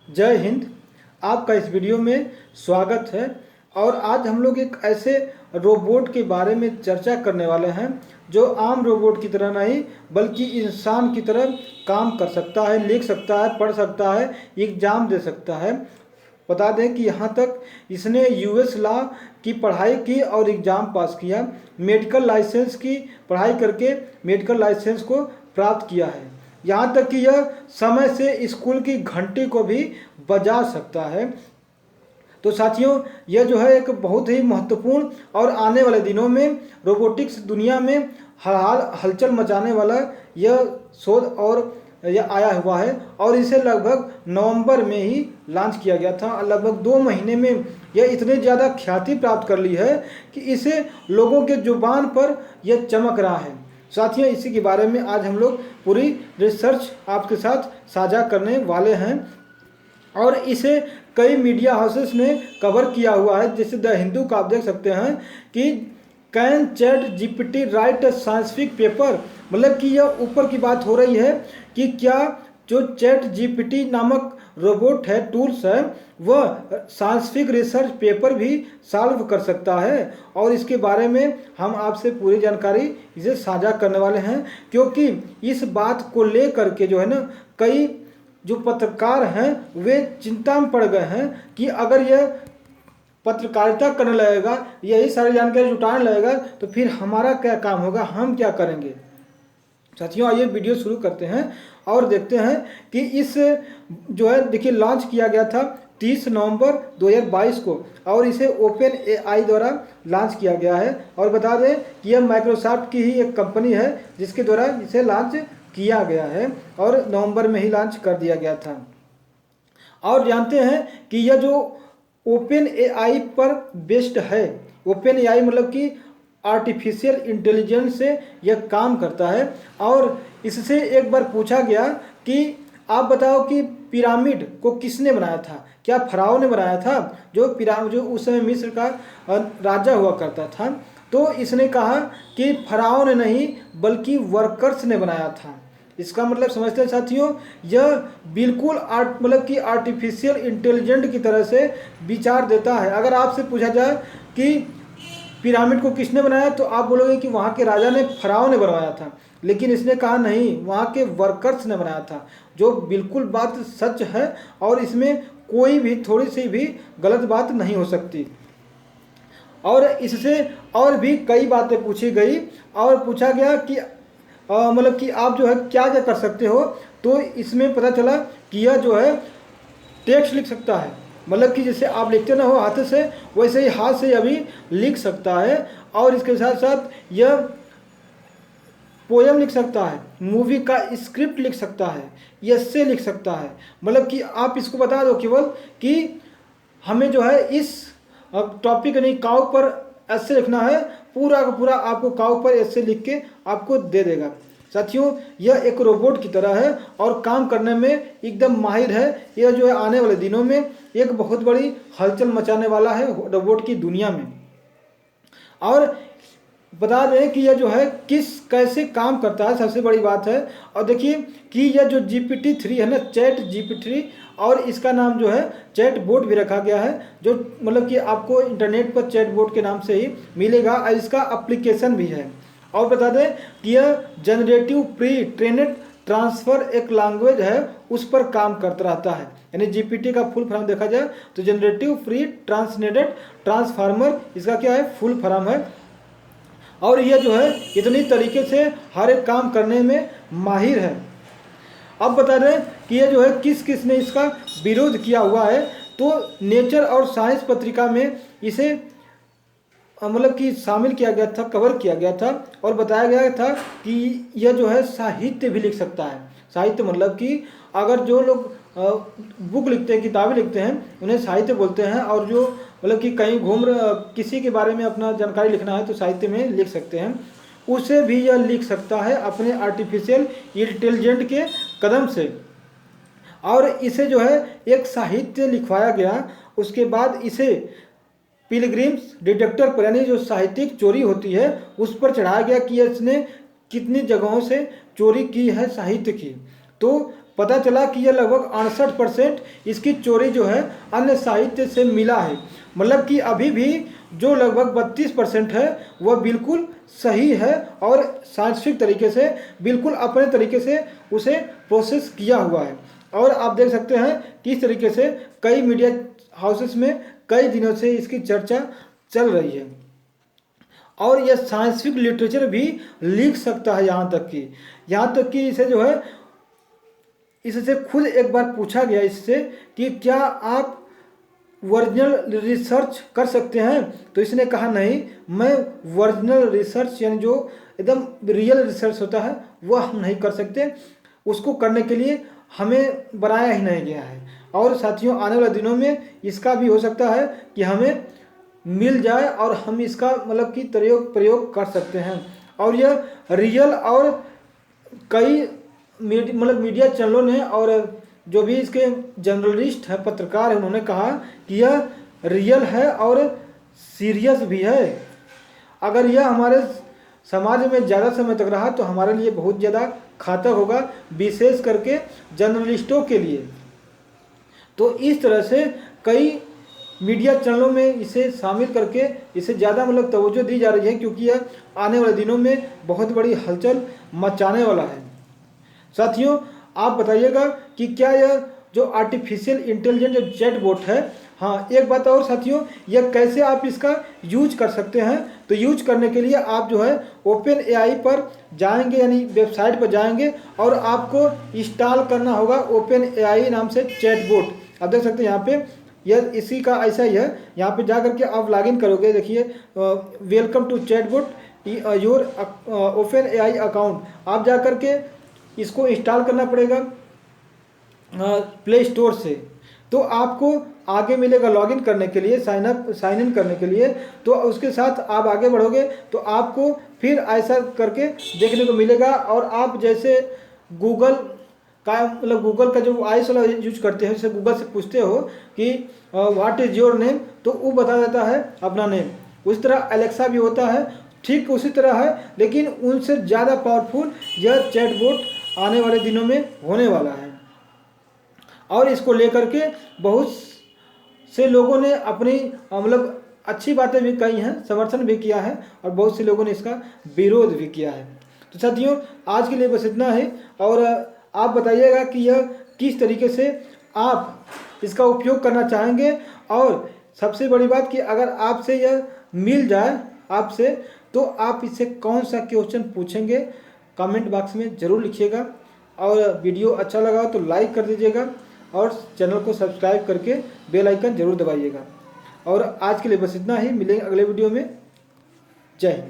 जय हिंद। आपका इस वीडियो में स्वागत है। और आज हम लोग एक ऐसे रोबोट के बारे में चर्चा करने वाले हैं जो आम रोबोट की तरह नहीं बल्कि इंसान की तरह काम कर सकता है, लिख सकता है, पढ़ सकता है, एग्ज़ाम दे सकता है। बता दें कि यहाँ तक इसने यूएस लॉ की पढ़ाई की और एग्ज़ाम पास किया, मेडिकल लाइसेंस की पढ़ाई करके मेडिकल लाइसेंस को प्राप्त किया है। यहाँ तक कि यह समय से स्कूल की घंटी को भी बजा सकता है। तो साथियों, यह जो है एक बहुत ही महत्वपूर्ण और आने वाले दिनों में रोबोटिक्स दुनिया में हलचल मचाने वाला यह शोध और यह आया हुआ है। और इसे लगभग नवंबर में ही लॉन्च किया गया था। लगभग 2 महीने में यह इतनी ज़्यादा ख्याति प्राप्त कर ली है कि इसे लोगों के जुबान पर यह चमक रहा है। साथियों, इसी के बारे में आज हम लोग पूरी रिसर्च आपके साथ साझा करने वाले हैं। और इसे कई मीडिया हाउसेस ने कवर किया हुआ है, जैसे द हिंदू का आप देख सकते हैं कि can chat GPT right scientific paper. मतलब कि यह ऊपर की बात हो रही है कि क्या जो चैट जीपीटी नामक रोबोट है, टूल्स है, वह साइंटिफिक रिसर्च पेपर भी सॉल्व कर सकता है। और इसके बारे में हम आपसे पूरी जानकारी इसे साझा करने वाले हैं, क्योंकि इस बात को लेकर के जो है ना, कई जो पत्रकार हैं वे चिंता में पड़ गए हैं कि अगर यह पत्रकारिता करने लगेगा, यही सारी जानकारी जुटाने लगेगा, तो फिर हमारा क्या काम होगा, हम क्या करेंगे। साथियों, आइए वीडियो शुरू करते हैं और देखते हैं कि इस जो है देखिए लॉन्च किया गया था 30 नवंबर 2022 को, और इसे ओपन एआई द्वारा लॉन्च किया गया है। और बता दें कि यह माइक्रोसॉफ्ट की ही एक कंपनी है जिसके द्वारा इसे लॉन्च किया गया है और नवंबर में ही लॉन्च कर दिया गया था। और जानते हैं कि यह जो ओपन एआई पर बेस्ड है, ओपन एआई मतलब कि आर्टिफिशियल इंटेलिजेंस से यह काम करता है। और इससे एक बार पूछा गया कि आप बताओ कि पिरामिड को किसने बनाया था, क्या फराओ ने बनाया था, जो उस समय मिस्र का राजा हुआ करता था। तो इसने कहा कि फराओ ने नहीं बल्कि वर्कर्स ने बनाया था। इसका मतलब समझते हैं साथियों, यह बिल्कुल मतलब कि आर्टिफिशियल इंटेलिजेंट की तरह से विचार देता है। अगर आपसे पूछा जाए कि पिरामिड को किसने बनाया, तो आप बोलोगे कि वहाँ के राजा ने, फराओ ने बनवाया था। लेकिन इसने कहा नहीं, वहाँ के वर्कर्स ने बनाया था, जो बिल्कुल बात सच है और इसमें कोई भी थोड़ी सी भी गलत बात नहीं हो सकती। और इससे और भी कई बातें पूछी गई और पूछा गया कि मतलब कि आप जो है क्या क्या कर सकते हो। तो इसमें पता चला कि यह जो है टेक्स्ट लिख सकता है, मतलब कि जैसे आप लिखते ना हो हाथ से, वैसे ही हाथ से अभी लिख सकता है। और इसके साथ साथ यह पोयम लिख सकता है, मूवी का स्क्रिप्ट लिख सकता है, एस्से लिख सकता है। मतलब कि आप इसको बता दो केवल कि हमें जो है इस टॉपिक नहीं काउ पर एस्से लिखना है, पूरा का पूरा आपको काउ पर एस्से लिख के आपको दे देगा। साथियों, यह एक रोबोट की तरह है और काम करने में एकदम माहिर है। यह जो है आने वाले दिनों में एक बहुत बड़ी हलचल मचाने वाला है रोबोट की दुनिया में। और बता दें कि यह जो है कैसे काम करता है, सबसे बड़ी बात है। और देखिए कि यह जो GPT-3 है ना, चैट GPT, और इसका नाम जो है चैट बोट भी रखा गया है, जो मतलब कि आपको इंटरनेट पर चैट बोट के नाम से ही मिलेगा। और इसका एप्लीकेशन भी है। और बता दें कि यह जनरेटिव प्री ट्रेनेड ट्रांसफ़र एक लैंग्वेज है, उस पर काम करता रहता है। यानी जीपीटी का फुल फॉर्म देखा जाए तो जनरेटिव प्री ट्रांसनेटेड ट्रांसफार्मर, इसका क्या है, फुल फॉर्म है। और यह जो है इतनी तरीके से हर एक काम करने में माहिर है। अब बता दें कि यह जो है किस ने इसका विरोध किया हुआ है। तो नेचर और साइंस पत्रिका में इसे मतलब कि शामिल किया गया था, कवर किया गया था। और बताया गया था कि यह जो है साहित्य भी लिख सकता है। साहित्य मतलब कि अगर जो लोग बुक लिखते हैं, किताबें लिखते हैं, उन्हें साहित्य बोलते हैं। और जो मतलब कि कहीं किसी के बारे में अपना जानकारी लिखना है तो साहित्य में लिख सकते हैं, उसे भी यह लिख सकता है अपने आर्टिफिशियल इंटेलिजेंट के कदम से। और इसे जो है एक साहित्य लिखवाया गया, उसके बाद इसे पिलग्रिम्स डिटेक्टर पर, यानी जो साहित्यिक चोरी होती है उस पर चढ़ाया गया कि इसने कितनी जगहों से चोरी की है साहित्य की। तो पता चला कि यह लगभग 68% इसकी चोरी जो है अन्य साहित्य से मिला है। मतलब कि अभी भी जो लगभग 32% है वह बिल्कुल सही है और साइंटिफिक तरीके से बिल्कुल अपने तरीके से उसे प्रोसेस किया हुआ है। और आप देख सकते हैं कि इस तरीके से कई मीडिया हाउसेस में कई दिनों से इसकी चर्चा चल रही है और यह साइंटिफिक लिटरेचर भी लिख सकता है। यहाँ तक कि इसे जो है इससे खुद एक बार पूछा गया इससे कि क्या आप वर्जिनल रिसर्च कर सकते हैं, तो इसने कहा नहीं, मैं वर्जिनल रिसर्च यानी जो एकदम रियल रिसर्च होता है वह हम नहीं कर सकते, उसको करने के लिए हमें बनाया ही नहीं गया है। और साथियों आने वाले दिनों में इसका भी हो सकता है कि हमें मिल जाए और हम इसका मतलब कि प्रयोग कर सकते हैं। और यह रियल और कई मीडिया चैनलों ने और जो भी इसके जर्नलिस्ट हैं, पत्रकार हैं, उन्होंने कहा कि यह रियल है और सीरियस भी है। अगर यह हमारे समाज में ज़्यादा समय तक रहा तो हमारे लिए बहुत ज़्यादा घातक होगा, विशेष करके जर्नलिस्टों के लिए। तो इस तरह से कई मीडिया चैनलों में इसे शामिल करके इसे ज़्यादा मतलब तवज्जो दी जा रही है, क्योंकि यह आने वाले दिनों में बहुत बड़ी हलचल मचाने वाला है। साथियों आप बताइएगा कि क्या यह जो आर्टिफिशियल इंटेलिजेंस जो चैट बोट है, हाँ एक बात और साथियों, यह कैसे आप इसका यूज कर सकते हैं। तो यूज करने के लिए आप जो है ओपन एआई पर जाएंगे, यानी वेबसाइट पर जाएंगे और आपको इंस्टॉल करना होगा ओपन एआई नाम से चैट बोट। आप देख सकते हैं यहाँ पे यह इसी का ऐसा ही है। यहाँ पे जा करके आप लॉगिन करोगे, देखिए welcome to chat bot your open AI account. आप जा करके इसको इंस्टॉल करना पड़ेगा प्ले स्टोर से। तो आपको आगे मिलेगा लॉगिन करने के लिए, साइन इन करने के लिए। तो उसके साथ आप आगे बढ़ोगे तो आपको फिर ऐसा करके देखने को मिलेगा। और आप जैसे गूगल का जो वॉइस वाला यूज करते हैं, जैसे गूगल से पूछते हो कि व्हाट इज़ योर नेम, तो वो बता देता है अपना नेम। उसी तरह अलेक्सा भी होता है, ठीक उसी तरह है, लेकिन उनसे ज़्यादा पावरफुल यह चैट बोट आने वाले दिनों में होने वाला है। और इसको लेकर के बहुत से लोगों ने अपनी मतलब अच्छी बातें भी कही हैं, समर्थन भी किया है, और बहुत से लोगों ने इसका विरोध भी किया है। तो साथियों आज के लिए बस इतना ही। और आप बताइएगा कि यह किस तरीके से आप इसका उपयोग करना चाहेंगे। और सबसे बड़ी बात कि अगर आपसे यह मिल जाए आपसे, तो आप इससे कौन सा क्वेश्चन पूछेंगे, कमेंट बॉक्स में ज़रूर लिखिएगा। और वीडियो अच्छा लगा तो लाइक कर दीजिएगा और चैनल को सब्सक्राइब करके बेल आइकन ज़रूर दबाइएगा। और आज के लिए बस इतना ही, मिलेंगे अगले वीडियो में। जय हिंद।